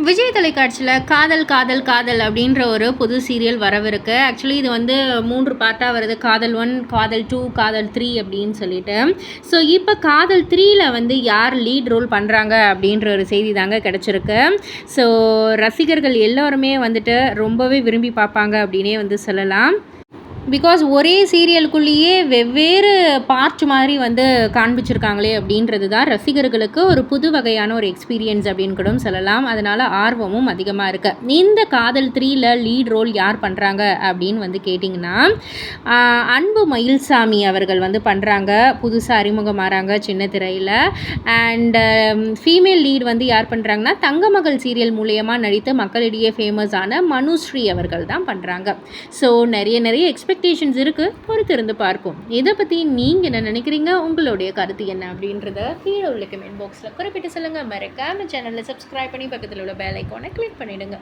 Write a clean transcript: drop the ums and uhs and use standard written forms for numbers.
விஜய் தொலைக்காட்சியில் காதல் காதல் காதல் அப்படின்ற ஒரு புது சீரியல் வரவிருக்கு. ஆக்சுவலி இது வந்து 3 பார்ட்டாக வருது. காதல் 1, காதல் 2, காதல் 3 அப்படின்னு சொல்லிட்டு. ஸோ இப்போ காதல் 3ல வந்து யார் லீட் ரோல் பண்ணுறாங்க அப்படின்ற ஒரு செய்தி தாங்க கிடச்சிருக்கு. ஸோ ரசிகர்கள் எல்லோருமே வந்துட்டு ரொம்பவே விரும்பி பார்ப்பாங்க அப்படின்னே வந்து சொல்லலாம். பிகாஸ் ஒரே சீரியலுக்குள்ளேயே வெவ்வேறு பார்ட் மாதிரி வந்து காண்பிச்சிருக்காங்களே அப்படின்றது தான் ரசிகர்களுக்கு ஒரு புது வகையான ஒரு எக்ஸ்பீரியன்ஸ் அப்படின்னு கூட சொல்லலாம். அதனால் ஆர்வமும் அதிகமாக இருக்குது. இந்த காதல் 3ல லீட் ரோல் யார் பண்ணுறாங்க அப்படின்னு வந்து கேட்டிங்கன்னா, அன்பு மயில்சாமி அவர்கள் வந்து பண்ணுறாங்க. புதுசாக அறிமுகமாகறாங்க சின்ன திரையில். அண்ட் ஃபீமேல் லீட் வந்து யார் பண்ணுறாங்கன்னா, தங்கமகள் சீரியல் மூலயமா நடித்து மக்களிடையே ஃபேமஸான மனுஸ்ரீ அவர்கள் தான் பண்ணுறாங்க. ஸோ நிறைய எக்ஸ்பெக்டேஷன்ஸ் இருக்குது, பொறுத்திருந்து பார்ப்போம். இதை பற்றி நீங்கள் என்ன நினைக்கிறீங்க, உங்களுடைய கருத்து என்ன அப்படின்றத கீழே உள்ள கமெண்ட் பாக்ஸில் குறிப்பிட்டு சொல்லுங்கள். மறக்காம சேனலில் சப்ஸ்கிரைப் பண்ணி பக்கத்தில் உள்ள பெல் ஐக்கானை கிளிக் பண்ணிவிடுங்க.